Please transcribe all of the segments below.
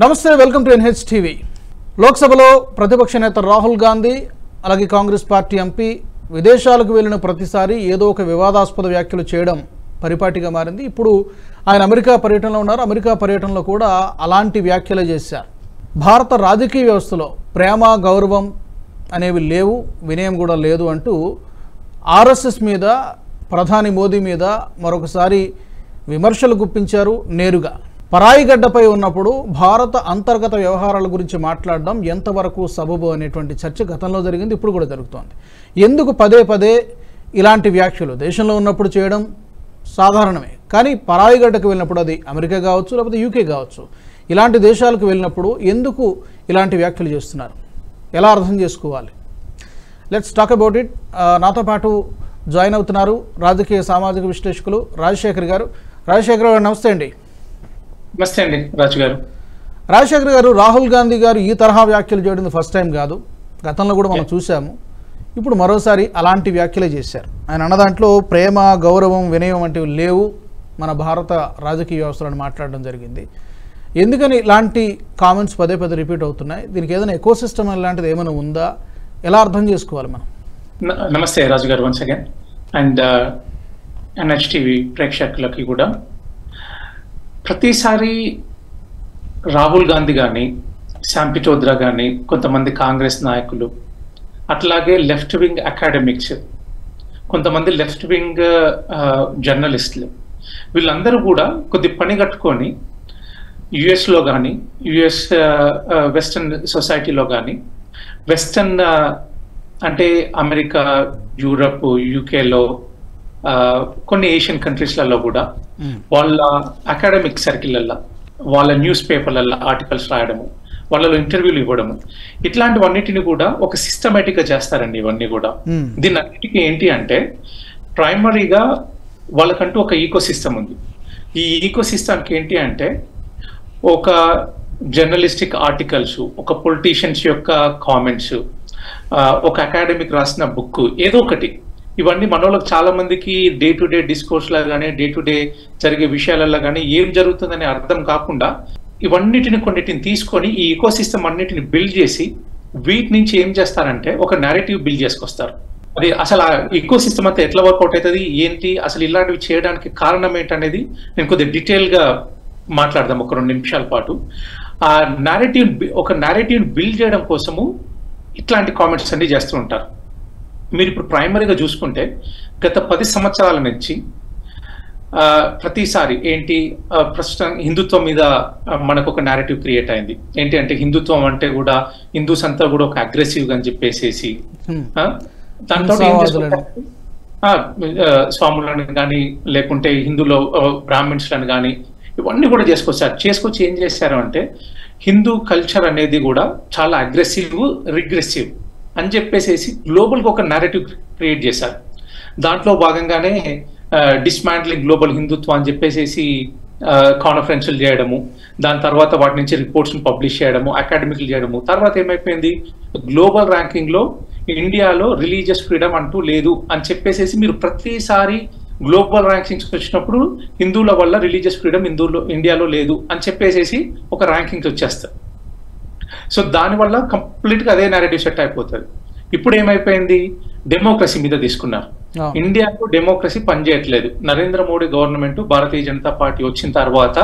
నమస్తే, welcome to NH TV. లోక్సభలో ప్రతిపక్ష నేత రాహుల్ గాంధీ అలాగే కాంగ్రెస్ పార్టీ ఎంపీ విదేశాలకు వెళ్ళిన ప్రతిసారి ఏదో ఒక వివాదాస్పద వ్యాఖ్యలు చేయడం పరిపాటిగా మారింది. ఇప్పుడు ఆయన అమెరికా పర్యటనలో ఉన్నారు. అమెరికా పర్యటనలో కూడా అలాంటి వ్యాఖ్యలు చేశారు. భారత రాజకీయ వ్యవస్థలో ప్రేమ గౌరవం అనేవి లేవు, వినయం కూడా లేదు అంటూ ఆర్ఎస్ఎస్ మీద, ప్రధాని మోదీ మీద మరొకసారి విమర్శలు గుప్పించారు. నేరుగా పరాయి గడ్డపై ఉన్నప్పుడు భారత అంతర్గత వ్యవహారాల గురించి మాట్లాడడం ఎంతవరకు సబబు అనేటువంటి చర్చ గతంలో జరిగింది, ఇప్పుడు కూడా జరుగుతోంది. ఎందుకు పదే పదే ఇలాంటి వ్యాఖ్యలు దేశంలో ఉన్నప్పుడు చేయడం సాధారణమే, కానీ పరాయి గడ్డకు వెళ్ళినప్పుడు, అది అమెరికా కావచ్చు లేకపోతే యూకే కావచ్చు, ఇలాంటి దేశాలకు వెళ్ళినప్పుడు ఎందుకు ఇలాంటి వ్యాఖ్యలు చేస్తున్నారు, ఎలా అర్థం చేసుకోవాలి? Let's talk about it. నాతో పాటు జాయిన్ అవుతున్నారు రాజకీయ సామాజిక విశ్లేషకులు రాజశేఖర్ గారు. రాజశేఖర్ గారు నమస్తే అండి. నమస్తే అండి రాజు గారు. రాజశేఖర్ గారు, రాహుల్ గాంధీ గారు ఈ తరహా వ్యాఖ్యలు చేయడం ఫస్ట్ టైం కాదు, గతంలో కూడా మనం చూసాము. ఇప్పుడు మరోసారి అలాంటి వ్యాఖ్యలే చేశారు. ఆయన అన్న దాంట్లో ప్రేమ గౌరవం వినయం వంటివి లేవు మన భారత రాజకీయ వ్యవస్థలను మాట్లాడడం జరిగింది. ఎందుకని ఇలాంటి కామెంట్స్ పదే పదే రిపీట్ అవుతున్నాయి? దీనికి ఏదైనా ఎకో సిస్టమ్ లాంటిది ఏమైనా ఉందా? ఎలా అర్థం చేసుకోవాలి మనం? నమస్తే రాజు గారు once again. And NH TV ప్రేక్షకులకి కూడా, ప్రతిసారి రాహుల్ గాంధీ కానీ, శామ్ పిట్రోదా కానీ, కొంతమంది కాంగ్రెస్ నాయకులు, అట్లాగే లెఫ్ట్ వింగ్ అకాడమిక్స్, కొంతమంది లెఫ్ట్ వింగ్ జర్నలిస్టులు, వీళ్ళందరూ కూడా కొద్ది పని కట్టుకొని యుఎస్లో కానీ, యుఎస్ వెస్టర్న్ సొసైటీలో కానీ, వెస్టర్న్ అంటే అమెరికా, యూరప్, యూకేలో, కొన్ని ఏషియన్ కంట్రీస్లలో కూడా వాళ్ళ అకాడమిక్ సర్కిళ్ళల్లో, వాళ్ళ న్యూస్ పేపర్లలో ఆర్టికల్స్ రాయడము, వాళ్ళలో ఇంటర్వ్యూలు ఇవ్వడము, ఇట్లాంటివన్నిటిని కూడా ఒక సిస్టమేటిక్ గా చేస్తారండి. ఇవన్నీ కూడా దీని అన్నిటికీ ఏంటి అంటే, ప్రైమరీగా వాళ్ళకంటూ ఒక ఈకో సిస్టమ్ ఉంది. ఈ ఈకో సిస్టమ్కి ఏంటి అంటే, ఒక జర్నలిస్టిక్ ఆర్టికల్స్, ఒక పొలిటీషియన్స్ యొక్క కామెంట్స్, ఒక అకాడమిక్ రాసిన బుక్, ఏదో ఒకటి. ఇవన్నీ మనోళ్ళకి చాలా మందికి డే టు డే డిస్కోర్స్ లా కానీ, డే టు డే జరిగే విషయాలలో కానీ ఏం జరుగుతుందని అర్థం కాకుండా ఇవన్నిటిని కొన్నిటిని తీసుకొని ఈ ఈకో సిస్టమ్ అన్నిటిని బిల్డ్ చేసి వీటి నుంచి ఏం చేస్తారంటే ఒక నేరేటివ్ బిల్డ్ చేసుకొస్తారు. అది అసలు ఆ ఈకో సిస్టమ్ అంతా ఎట్లా వర్కౌట్ అవుతుంది, ఏంటి, అసలు ఇలాంటివి చేయడానికి కారణం ఏంటనేది నేను కొద్దిగా డీటెయిల్ గా మాట్లాడదాం ఒక 2 నిమిషాల పాటు. ఆ ఒక నేరేటివ్ బిల్డ్ చేయడం కోసము ఇట్లాంటి కామెంట్స్ అన్ని చేస్తూ ఉంటారు. మీరు ఇప్పుడు ప్రైమరీగా చూసుకుంటే గత 10 సంవత్సరాల నుంచి ప్రతిసారి ఏంటి, ప్రస్తుతం హిందుత్వం మీద మనకు ఒక నేరేటివ్ క్రియేట్ అయింది. ఏంటి అంటే, హిందుత్వం అంటే కూడా హిందూస్ అంతా కూడా ఒక అగ్రెసివ్ గా అని చెప్పేసేసి దాంతో స్వాములను కానీ, లేకుంటే హిందువులో బ్రాహ్మిన్స్లను కానీ, ఇవన్నీ కూడా చేసుకొచ్చి ఏం చేశారు అంటే, హిందూ కల్చర్ అనేది కూడా చాలా అగ్రెసివ్, రిగ్రెసివ్ అని చెప్పేసేసి గ్లోబల్గా ఒక నేరేటివ్ క్రియేట్ చేశారు. దాంట్లో భాగంగానే డిస్మాంట్లింగ్ గ్లోబల్ హిందుత్వం అని చెప్పేసేసి కాన్ఫరెన్స్లు చేయడము, దాని తర్వాత వాటి నుంచి రిపోర్ట్స్ని పబ్లిష్ చేయడము, అకాడమిక్లు చేయడము. తర్వాత ఏమైపోయింది, గ్లోబల్ ర్యాంకింగ్ లో ఇండియాలో రిలీజియస్ ఫ్రీడమ్ అంటూ లేదు అని చెప్పేసేసి, మీరు ప్రతిసారి గ్లోబల్ ర్యాంకింగ్స్ వచ్చినప్పుడు హిందువుల వల్ల రిలీజియస్ ఫ్రీడమ్ ఇండియాలో లేదు అని చెప్పేసేసి ఒక ర్యాంకింగ్స్ వచ్చేస్తారు. సో దానివల్ల కంప్లీట్ గా అదే నేరేటివ్ సెట్ అయిపోతుంది. ఇప్పుడు ఏమైపోయింది, డెమోక్రసీ మీద తీసుకున్నారు. ఇండియాలో డెమోక్రసీ పనిచేయట్లేదు. నరేంద్ర మోడీ గవర్నమెంట్, భారతీయ జనతా పార్టీ వచ్చిన తర్వాత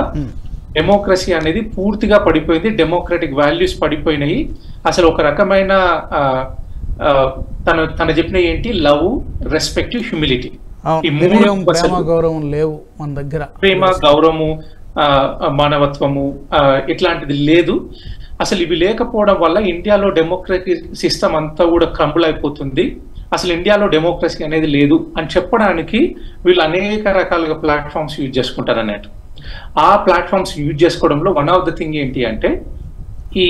డెమోక్రసీ అనేది పూర్తిగా పడిపోయింది. డెమోక్రటిక్ వాల్యూస్ పడిపోయినాయి. అసలు ఒక రకమైన తన చెప్పిన ఏంటి, లవ్, రెస్పెక్ట్, హ్యూమిలిటీ, ఈ గౌరవం లేవు మన దగ్గర. ప్రేమ, గౌరవము, మానవత్వము ఇట్లాంటిది లేదు. అసలు ఇవి లేకపోవడం వల్ల ఇండియాలో డెమోక్రటిక్ సిస్టమ్ అంతా కూడా క్రంబుల్ అయిపోతుంది. అసలు ఇండియాలో డెమోక్రసీ అనేది లేదు అని చెప్పడానికి వీళ్ళు అనేక రకాలుగా ప్లాట్ఫామ్స్ యూజ్ చేసుకుంటారు అన్నట్టు. ఆ ప్లాట్ఫామ్స్ యూజ్ చేసుకోవడంలో వన్ ఆఫ్ ద థింగ్ ఏంటి అంటే, ఈ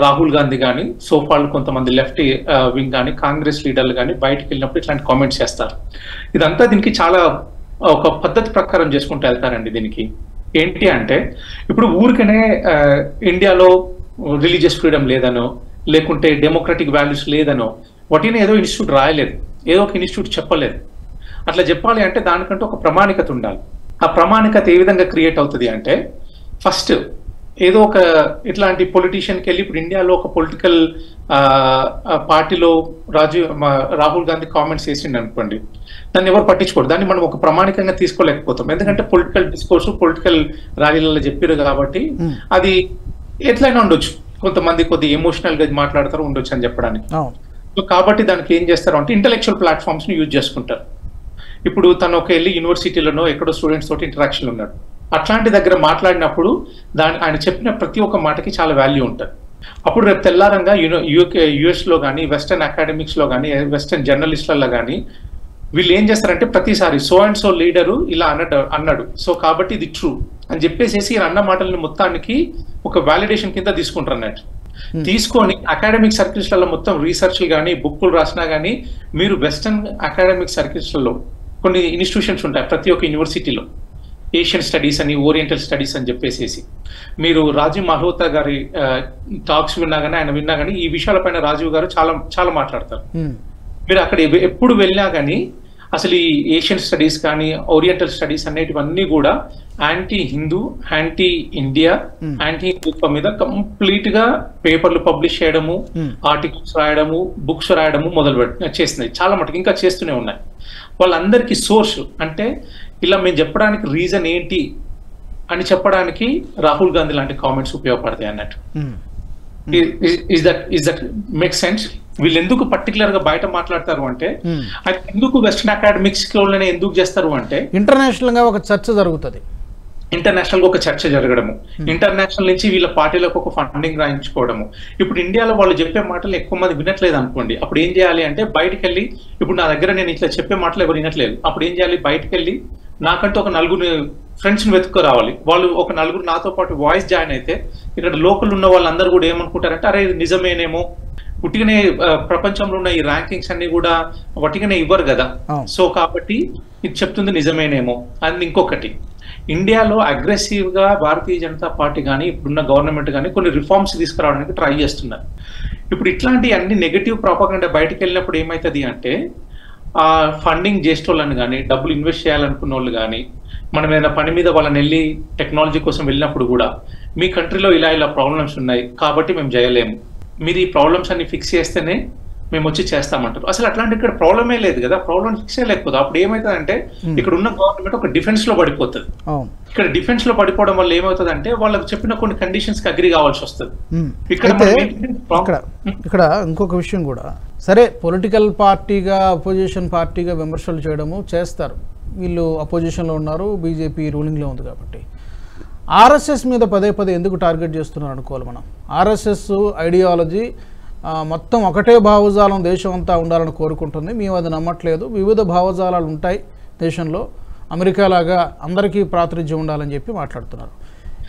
రాహుల్ గాంధీ కానీ, సోఫాల్ కొంతమంది లెఫ్ట్ వింగ్ కానీ, కాంగ్రెస్ లీడర్లు కానీ బయటకు వెళ్ళినప్పుడు ఇట్లాంటి కామెంట్స్ చేస్తారు. ఇదంతా దీనికి చాలా ఒక పద్ధతి ప్రకారం చేసుకుంటూ వెళ్తారండి. దీనికి ఏంటి అంటే, ఇప్పుడు ఊరికనే ఇండియాలో రిలీజియస్ ఫ్రీడమ్ లేదనో, లేకుంటే డెమోక్రటిక్ వాల్యూస్ లేదనో వాటిని ఏదో ఇన్స్టిట్యూట్ రాయలేదు, ఏదో ఒక ఇన్స్టిట్యూట్ చెప్పలేదు. అట్లా చెప్పాలి అంటే దానికంటే ఒక ప్రామాణికత ఉండాలి. ఆ ప్రామాణికత ఏ విధంగా క్రియేట్ అవుతుంది అంటే, ఫస్ట్ ఏదో ఒక ఇట్లాంటి పొలిటీషియన్కి వెళ్ళి ఇప్పుడు ఇండియాలో ఒక పొలిటికల్ పార్టీలో రాహుల్ గాంధీ కామెంట్స్ చేసిండు అనుకోండి, దాన్ని ఎవరు పట్టించుకోరు. దాన్ని మనం ఒక ప్రామాణికంగా తీసుకోలేకపోతాం. ఎందుకంటే పొలిటికల్ డిస్కోర్స్ పొలిటికల్ ర్యాలీలలో చెప్పారు కాబట్టి అది ఎట్లయినా ఉండొచ్చు. కొంతమంది కొద్దిగా ఎమోషనల్ గా మాట్లాడతారు ఉండొచ్చు అని చెప్పడానికి. సో కాబట్టి దానికి ఏం చేస్తారు అంటే ఇంటెలెక్చువల్ ప్లాట్ఫామ్స్ ని యూజ్ చేసుకుంటారు. ఇప్పుడు తను ఒక వెళ్ళి యూనివర్సిటీలోనో ఎక్కడో స్టూడెంట్స్ తోటి ఇంటరాక్షన్ ఉన్నాడు, అట్లాంటి దగ్గర మాట్లాడినప్పుడు ఆయన చెప్పిన ప్రతి ఒక్క మాటకి చాలా వాల్యూ ఉంటుంది. అప్పుడు రేపు తెల్లారంగా యుఎస్ లో కానీ వెస్టర్న్ అకాడమిక్స్ లో కానీ వెస్టర్న్ జర్నలిస్ట్లలో కానీ వీళ్ళు ఏం చేస్తారంటే ప్రతిసారి సో అండ్ సో లీడరు ఇలా అన్నాడు సో కాబట్టి ఇది ట్రూ అని చెప్పేసి అన్న మాటలని మొత్తానికి ఒక వాలిడేషన్ కింద తీసుకుంటారు అన్నట్టు. తీసుకొని అకాడమిక్ సర్కిల్స్లలో మొత్తం రీసెర్చ్లు కానీ బుక్కులు రాసినా కానీ మీరు వెస్టర్న్ అకాడమిక్ సర్కిల్స్లలో కొన్ని ఇన్స్టిట్యూషన్స్ ఉంటాయి ప్రతి ఒక్క యూనివర్సిటీలో, ఏషియన్ స్టడీస్ అని ఓరియంటల్ స్టడీస్ అని చెప్పేసి మీరు రాజీవ్ మల్హోత్రా గారి టాక్స్ విన్నా కానీ ఆయన విన్నా కానీ ఈ విషయాలపైన రాజీవ్ గారు చాలా చాలా మాట్లాడతారు. మీరు అక్కడ ఎప్పుడు వెళ్ళినా కానీ అసలు ఈ ఏషియన్ స్టడీస్ కానీ ఓరియంటల్ స్టడీస్ అనేటివన్నీ కూడా anti Hindu, anti India, anti హిందుత్వం మీద కంప్లీట్ గా పేపర్లు పబ్లిష్ చేయడము, ఆర్టికల్స్ రాయడము, బుక్స్ రాయడము మొదలు చేస్తున్నాయి. చాలా మటుకు ఇంకా చేస్తూనే ఉన్నాయి. వాళ్ళందరికీ సోర్స్ అంటే ఇలా మేము చెప్పడానికి రీజన్ ఏంటి అని చెప్పడానికి రాహుల్ గాంధీ లాంటి కామెంట్స్ ఉపయోగపడతాయి అన్నట్టు. Is that make sense? వీళ్ళు ఎందుకు పర్టికులర్ గా బయట మాట్లాడతారు అంటే అది ఎందుకు వెస్టర్న్ అకాడమిక్స్ లోనే ఎందుకు చేస్తారు అంటే ఇంటర్నేషనల్ గా ఒక చర్చ జరుగుతుంది, ఇంటర్నేషనల్ గా ఒక చర్చ జరగడము, ఇంటర్నేషనల్ నుంచి వీళ్ళ పార్టీలకు ఒక ఫండింగ్ రాయించుకోవడము. ఇప్పుడు ఇండియాలో వాళ్ళు చెప్పే మాటలు ఎక్కువ మంది వినట్లేదు అనుకోండి, అప్పుడు ఏం చేయాలి అంటే బయటకు వెళ్ళి, ఇప్పుడు నా దగ్గర నేను ఇట్లా చెప్పే మాటలు ఎవరు వినట్లేదు, అప్పుడు ఏం చేయాలి, బయటకు వెళ్ళి నాకంటూ ఒక నలుగురు ఫ్రెండ్స్ ని వెతుక్కు రావాలి. వాళ్ళు ఒక నలుగురు నాతో పాటు వాయిస్ జాయిన్ అయితే ఇక్కడ లోకల్ ఉన్న వాళ్ళందరూ కూడా ఏమనుకుంటారంటే అరే ఇది నిజమేనేమో, ఉట్టిగానే ప్రపంచంలో ఉన్న ఈ ర్యాంకింగ్స్ అన్ని కూడా వట్టిగానే ఇవ్వరు కదా, సో కాబట్టి ఇది చెప్తుంది నిజమేనేమో. అది ఇంకొకటి, ఇండియాలో అగ్రెసివ్ గా భారతీయ జనతా పార్టీ కానీ ఇప్పుడున్న గవర్నమెంట్ కానీ కొన్ని రిఫార్మ్స్ తీసుకురావడానికి ట్రై చేస్తున్నారు. ఇప్పుడు ఇట్లాంటి అన్ని నెగటివ్ ప్రాపగండా బయటకు వెళ్ళినప్పుడు ఏమవుతుంది అంటే ఆ ఫండింగ్ చేసేటోళ్ళని కానీ డబ్బులు ఇన్వెస్ట్ చేయాలనుకున్న వాళ్ళు కానీ మనం ఏదైనా పని మీద వాళ్ళని వెళ్ళి టెక్నాలజీ కోసం వెళ్ళినప్పుడు కూడా మీ కంట్రీలో ఇలా ఇలా ప్రాబ్లమ్స్ ఉన్నాయి కాబట్టి మేము చేయలేము, మీరు ఈ ప్రాబ్లమ్స్ అన్ని ఫిక్స్ చేస్తేనే మేము వచ్చి చేస్తామంటారు. అసలు అట్లాంటి ఇక్కడ ప్రాబ్లమే లేదు కదా, ప్రాబ్లమ్ ఫిక్స్ చేయలేకపోతే అప్పుడు ఏమవుతుందంటే ఇక్కడ ఉన్న గవర్నమెంట్ ఒక డిఫెన్స్ లో పడిపోతుంది. ఇక్కడ డిఫెన్స్ లో పడిపోవడం వల్ల ఏమవుతుంది అంటే వాళ్ళకి చెప్పిన కొన్ని కండిషన్స్ కి అగ్రి కావాల్సి వస్తుంది. ఇక్కడ ఇంకొక విషయం కూడా, సరే పొలిటికల్ పార్టీగా అపోజిషన్ పార్టీగా విమర్శలు చేయడము చేస్తారు, వీళ్ళు అపోజిషన్లో ఉన్నారు, బీజేపీ రూలింగ్లో ఉంది కాబట్టి. ఆర్ఎస్ఎస్ మీద పదే పదే ఎందుకు టార్గెట్ చేస్తున్నారు అనుకోవాలి మనం. ఆర్ఎస్ఎస్ ఐడియాలజీ మొత్తం ఒకటే భావజాలం దేశం అంతా ఉండాలని కోరుకుంటుంది, మేము అది నమ్మట్లేదు, వివిధ భావజాలాలు ఉంటాయి దేశంలో, అమెరికా లాగా అందరికీ ప్రాతినిధ్యం ఉండాలని చెప్పి మాట్లాడుతున్నారు.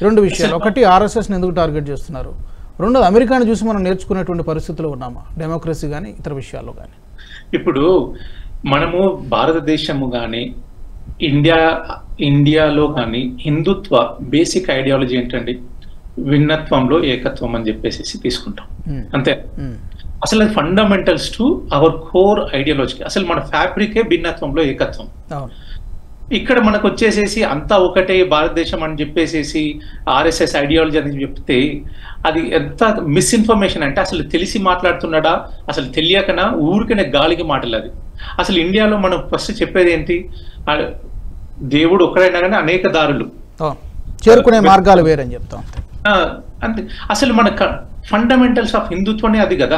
రెండు విషయాలు, ఒకటి ఆర్ఎస్ఎస్ని ఎందుకు టార్గెట్ చేస్తున్నారు, రెండోది అమెరికాని చూసి మనం నేర్చుకునేటువంటి పరిస్థితులు ఉన్నామా డెమోక్రసీ కానీ ఇతర విషయాల్లో కానీ. ఇప్పుడు మనము భారతదేశము కానీ ఇండియాలో కానీ హిందుత్వ బేసిక్ ఐడియాలజీ ఏంటండి, భిన్నత్వంలో ఏకత్వం అని చెప్పేసి తీసుకుంటాం అంతే. అసలు అది fundamentals to our core ideology. అసలు మన ఫ్యాబ్రికే భిన్నత్వంలో ఏకత్వం. ఇక్కడ మనకు వచ్చేసేసి అంతా ఒకటే భారతదేశం అని చెప్పేసి ఆర్ఎస్ఎస్ ఐడియాలజీ అని చెప్తే అది ఎంత మిస్ఇన్ఫర్మేషన్ అంటే అసలు తెలిసి మాట్లాడుతున్నాడా అసలు తెలియకనా ఊరికనే గాలికి మాటలు. అది అసలు ఇండియాలో మనం ఫస్ట్ చెప్పేది ఏంటి, దేవుడు ఒక్కడైనా కానీ అనేక దారులు, చేరుకునే మార్గాలు వేరని చెప్తాం అంతే. అసలు మన ఫండమెంటల్స్ ఆఫ్ హిందుత్వనే అది కదా.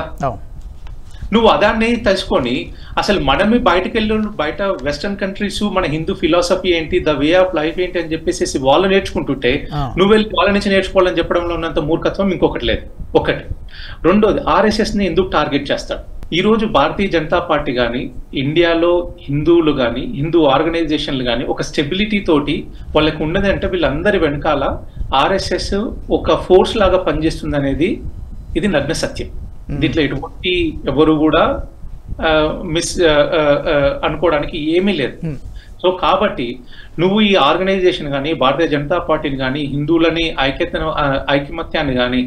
నువ్వు అదాన్ని తెలుసుకొని అసలు మనమే బయటకు వెళ్ళి బయట వెస్టర్న్ కంట్రీస్ మన హిందూ ఫిలాసఫీ ఏంటి, ద వే ఆఫ్ లైఫ్ ఏంటి అని చెప్పేసి వాళ్ళు నేర్చుకుంటుంటే నువ్వు వెళ్ళి వాళ్ళ నుంచి నేర్చుకోవాలని చెప్పడంలో ఉన్నంత మూర్ఖత్వం ఇంకొకటి లేదు. ఒకటి. రెండోది, ఆర్ఎస్ఎస్ ని ఎందుకు టార్గెట్ చేస్తాడు? ఈ రోజు భారతీయ జనతా పార్టీ కానీ ఇండియాలో హిందువులు కానీ హిందూ ఆర్గనైజేషన్లు కానీ ఒక స్టెబిలిటీ తోటి వాళ్ళకి ఉన్నది అంటే వీళ్ళందరి వెనకాల ఆర్ఎస్ఎస్ ఒక ఫోర్స్ లాగా పనిచేస్తుంది అనేది ఇది నగ్న సత్యం. దీంట్లో ఎటువంటి ఎవరు కూడా అనుకోవడానికి ఏమీ లేదు. సో కాబట్టి నువ్వు ఈ ఆర్గనైజేషన్ కానీ భారతీయ జనతా పార్టీని కానీ హిందువులని ఐకమత్యాన్ని కానీ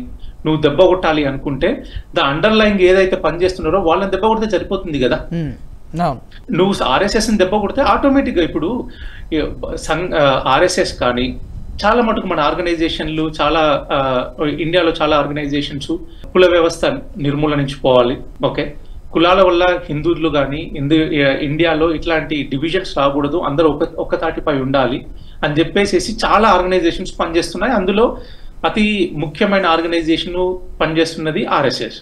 నువ్వు దెబ్బ కొట్టాలి అనుకుంటే ద అండర్లైన్ ఏదైతే పనిచేస్తున్నారో వాళ్ళని దెబ్బ కొడితే సరిపోతుంది కదా. నువ్వు ఆర్ఎస్ఎస్ ని దెబ్బ కొడితే ఆటోమేటిక్ గా ఇప్పుడు ఆర్ఎస్ఎస్ కానీ చాలా మటుకు మన ఆర్గనైజేషన్లు చాలా ఇండియాలో చాలా ఆర్గనైజేషన్స్ కుల వ్యవస్థ నిర్మూలనించిపోవాలి. ఓకే, కులాల వల్ల హిందువులు కానీ ఇండియాలో ఇట్లాంటి డివిజన్స్ రాకూడదు, అందరూ ఒక తాటిపై ఉండాలి అని చెప్పేసి చాలా ఆర్గనైజేషన్స్ పనిచేస్తున్నాయి. అందులో అతి ముఖ్యమైన ఆర్గనైజేషన్ పనిచేస్తున్నది ఆర్ఎస్ఎస్.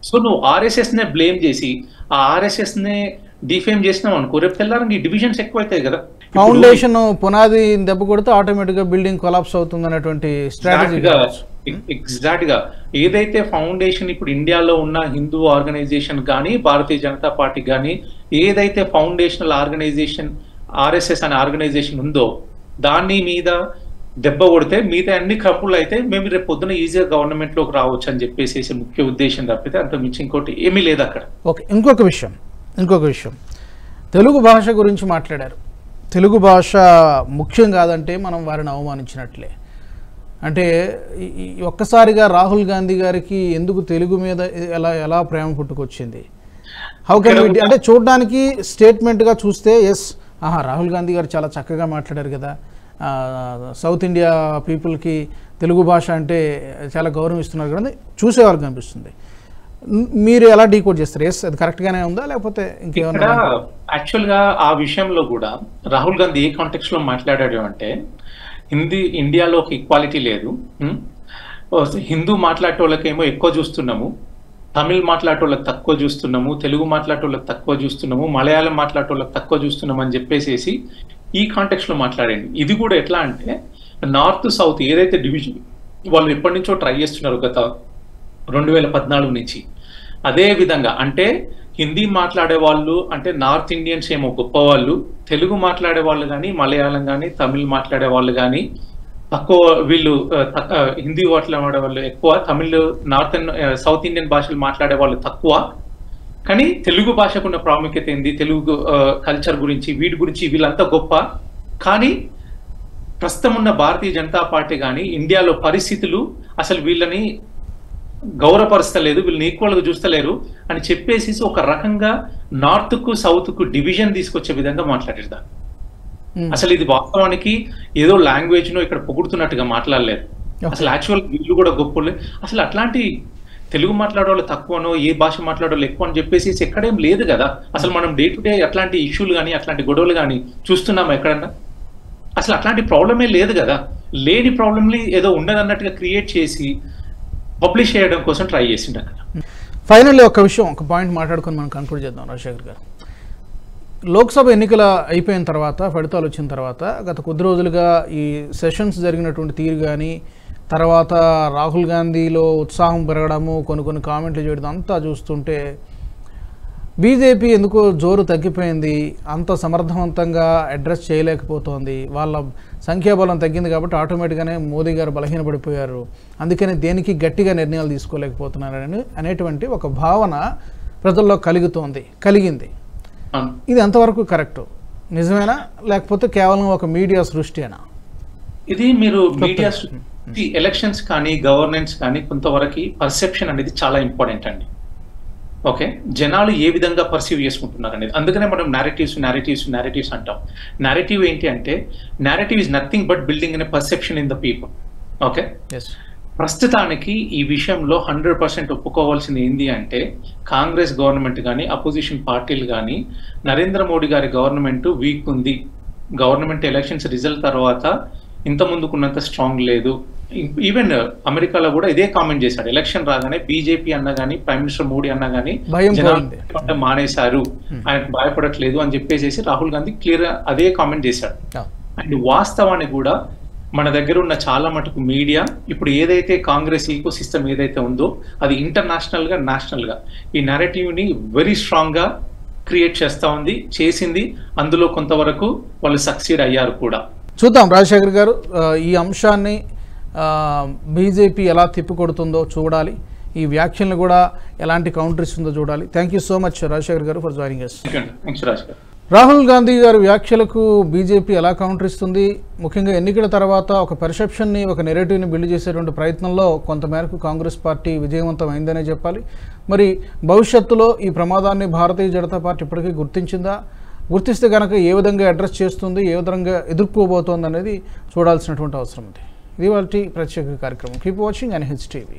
సో నువ్వు ఆర్ఎస్ఎస్ నే బ్లేమ్ చేసి ఆ ఆర్ఎస్ఎస్ నే డిఫేమ్ చేసినాం అనుకో, రేపు తెల్లారంగా ఈ డివిజన్స్ ఎక్కువ అవుతాయి కదా. ఫౌండేషన్ పునాది దెబ్బ కొడితే ఆటోమేటిక్ గా బిల్డింగ్ కొలాప్స్ అవుతుంది అనేటువంటి స్ట్రాటజీ. ఎగ్జాక్ట్ గా ఏదైతే ఫౌండేషన్ ఇప్పుడు ఇండియాలో ఉన్న హిందూ ఆర్గనైజేషన్ కానీ భారతీయ జనతా పార్టీ కానీ ఏదైతే ఫౌండేషనల్ ఆర్గనైజేషన్ ఆర్ఎస్ఎస్ అనే ఆర్గనైజేషన్ ఉందో దాని మీద దెబ్బ కొడితే మిగతా అన్ని క్రప్పులు అయితే మేము రేపు పొద్దున ఈజీగా గవర్నమెంట్ లోకి రావచ్చు అని చెప్పేసి ముఖ్య ఉద్దేశం తప్పితే అంత మించి ఇంకోటి ఏమీ లేదు అక్కడ. ఓకే, ఇంకొక విషయం తెలుగు భాష గురించి మాట్లాడారు. తెలుగు భాష ముఖ్యం కాదంటే మనం వారిని అవమానించినట్లే. అంటే ఒక్కసారిగా రాహుల్ గాంధీ గారికి ఎందుకు తెలుగు మీద ఎలా ప్రేమ పుట్టుకొచ్చింది? హౌ కెన్ వి, అంటే చూడడానికి స్టేట్మెంట్గా చూస్తే ఎస్ రాహుల్ గాంధీ గారు చాలా చక్కగా మాట్లాడారు కదా, సౌత్ ఇండియా పీపుల్కి తెలుగు భాష అంటే చాలా గౌరవం ఇస్తున్నారు కదా చూసేవారికి అనిపిస్తుంది. మీరు ఎలా డీకోడ్ చేస్తారు? ఎస్ అది కరెక్ట్గానే ఉందా లేకపోతే ఇంకేమన్నా? యాక్చువల్గా ఆ విషయంలో కూడా రాహుల్ గాంధీ ఏ కాంటెక్స్ట్ లో మాట్లాడాడు అంటే ఇండియాలో ఒక ఈక్వాలిటీ లేదు, హిందూ మాట్లాడేటోళ్ళకేమో ఎక్కువ చూస్తున్నాము, తమిళ్ మాట్లాడేటోళ్ళకి తక్కువ చూస్తున్నాము, తెలుగు మాట్లాడేటోళ్ళకి తక్కువ చూస్తున్నాము, మలయాళం మాట్లాడేటోళ్ళకి తక్కువ చూస్తున్నాము అని చెప్పేసి ఈ కాంటెక్స్ట్ లో మాట్లాడండి. ఇది కూడా ఎట్లా అంటే నార్త్ సౌత్ ఏదైతే డివిజన్ వాళ్ళు ఎప్పటి నుంచో ట్రై చేస్తున్నారు గత 2014 నుంచి, అదే విధంగా అంటే హిందీ మాట్లాడే వాళ్ళు అంటే నార్త్ ఇండియన్స్ ఏమో గొప్పవాళ్ళు, తెలుగు మాట్లాడే వాళ్ళు కానీ మలయాళం కానీ తమిళ్ మాట్లాడే వాళ్ళు కానీ తక్కువ, వీళ్ళు హిందీ మాట్లాడే వాళ్ళు ఎక్కువ, తమిళ్ సౌత్ ఇండియన్ భాషలు మాట్లాడే వాళ్ళు తక్కువ. కానీ తెలుగు భాషకున్న ప్రాముఖ్యత ఏంది, తెలుగు కల్చర్ గురించి వీటి గురించి వీళ్ళంతా గొప్ప. కానీ ప్రస్తుతం ఉన్న భారతీయ జనతా పార్టీ కానీ ఇండియాలో పరిస్థితులు అసలు వీళ్ళని గౌరవపరుస్తలేదు, వీళ్ళని ఈక్వల్ గా చూస్తలేరు అని చెప్పేసి ఒక రకంగా నార్త్ కు సౌత్ కు డివిజన్ తీసుకొచ్చే విధంగా మాట్లాడేదా. అసలు ఇది వాస్తవానికి ఏదో లాంగ్వేజ్ నో ఇక్కడ పొగుడుతున్నట్టుగా మాట్లాడలేరు. అసలు యాక్చువల్ వీళ్ళు కూడా గొప్పలే. అసలు అట్లాంటి తెలుగు మాట్లాడే వాళ్ళు తక్కువనో ఏ భాష మాట్లాడే వాళ్ళు ఎక్కువ అని చెప్పేసి ఎక్కడేం లేదు కదా. అసలు మనం డే టు డే అట్లాంటి ఇష్యూలు కానీ అట్లాంటి గొడవలు కానీ చూస్తున్నామా ఎక్కడన్నా? అసలు అట్లాంటి ప్రాబ్లమే లేదు కదా. లేని ప్రాబ్లమ్ని ఏదో ఉండదన్నట్టుగా క్రియేట్ చేసి పబ్లిష్ చేయడం కోసం ట్రై చేసిండు అక్కడ. ఫైనల్లీ ఒక పాయింట్ మాట్లాడుకొని మనం కన్క్లూడ్ చేద్దాం రాజశేఖర్ గారు. లోక్సభ ఎన్నికల అయిపోయిన తర్వాత ఫలితాలు వచ్చిన తర్వాత గత కొద్ది రోజులుగా ఈ సెషన్స్ జరిగినటువంటి తీరు కానీ తర్వాత రాహుల్ గాంధీలో ఉత్సాహం పెరగడము కొన్ని కామెంట్లు చేయడం అంతా చూస్తుంటే బీజేపీ ఎందుకో జోరు తగ్గిపోయింది, అంత సమర్థవంతంగా అడ్రస్ చేయలేకపోతోంది, వాళ్ళ సంఖ్యాబలం తగ్గింది కాబట్టి ఆటోమేటిక్గానే మోదీ గారు బలహీనపడిపోయారు, అందుకని దేనికి గట్టిగా నిర్ణయాలు తీసుకోలేకపోతున్నారని అనేటువంటి ఒక భావన ప్రజల్లో కలిగింది. ఇది ఎంతవరకు కరెక్ట్? నిజమేనా లేకపోతే కేవలం ఒక మీడియా సృష్టినా? ఇది మీరు మీడియా ఎలక్షన్స్ కానీ గవర్నెన్స్ కానీ కొంతవరకు పర్సెప్షన్ అనేది చాలా ఇంపార్టెంట్ అండి. ఓకే, జనాలు ఏ విధంగా పర్సీవ్ చేసుకుంటున్నారు అనేది. అందుకనే మనం నారేటివ్స్ అంటాం. నారేటివ్ ఏంటి అంటే narrative is nothing but building అనే perception in the people. Okay, ప్రస్తుతానికి ఈ విషయంలో 100% ఒప్పుకోవాల్సింది ఏంటి అంటే కాంగ్రెస్ గవర్నమెంట్ కానీ అపోజిషన్ పార్టీలు కానీ నరేంద్ర మోడీ గారి గవర్నమెంట్ వీక్ ఉంది, గవర్నమెంట్ ఎలక్షన్స్ రిజల్ట్ తర్వాత ఇంత ముందుకున్నంత స్ట్రాంగ్ లేదు. ఈవెన్ అమెరికాలో కూడా ఇదే కామెంట్ చేశాడు, ఎలక్షన్ రాగానే బీజేపీ అన్నా కానీ ప్రైమ్ మినిస్టర్ మోడీ అన్నా కానీ జనాలు మానేశారు, ఆయనకు భయపడట్లేదు అని చెప్పేసి రాహుల్ గాంధీ క్లియర్ అదే కామెంట్ చేశాడు. అండ్ వాస్తవానికి కూడా మన దగ్గర ఉన్న చాలా మటుకు మీడియా ఇప్పుడు ఏదైతే కాంగ్రెస్ ఈకో సిస్టమ్ ఏదైతే ఉందో అది ఇంటర్నేషనల్ గా నేషనల్ గా ఈ నెరేటివ్ ని వెరీ స్ట్రాంగ్ గా క్రియేట్ చేసింది. అందులో కొంతవరకు వాళ్ళు సక్సీడ్ అయ్యారు కూడా. చూద్దాం రాజశేఖర్ గారు, ఈ అంశాన్ని బీజేపీ ఎలా తిప్పికొడుతుందో చూడాలి, ఈ వ్యాఖ్యలను కూడా ఎలాంటి కౌంటర్ ఇస్తుందో చూడాలి. Thank you so much Rajasekhar గారు for joining us. Rahul Gandhi గారి వ్యాఖ్యలకు బీజేపీ ఎలా కౌంటర్ ఇస్తుంది, ముఖ్యంగా ఎన్నికల తర్వాత ఒక పర్సెప్షన్ని ఒక నెరేటివ్ని బిల్డ్ చేసేటువంటి ప్రయత్నంలో కొంతమేరకు కాంగ్రెస్ పార్టీ విజయవంతం అయిందనే చెప్పాలి. మరి భవిష్యత్తులో ఈ ప్రమాదాన్ని భారతీయ జనతా పార్టీ ఇప్పటికీ గుర్తించిందా గుర్తిస్తే కనుక ఏ విధంగా అడ్రస్ చేస్తుంది, ఏ విధంగా ఎదుర్కోబోతోంది అనేది చూడాల్సినటువంటి అవసరం ఉంది. ఇది వాటి ప్రత్యేక కార్యక్రమం. Keep watching NH TV.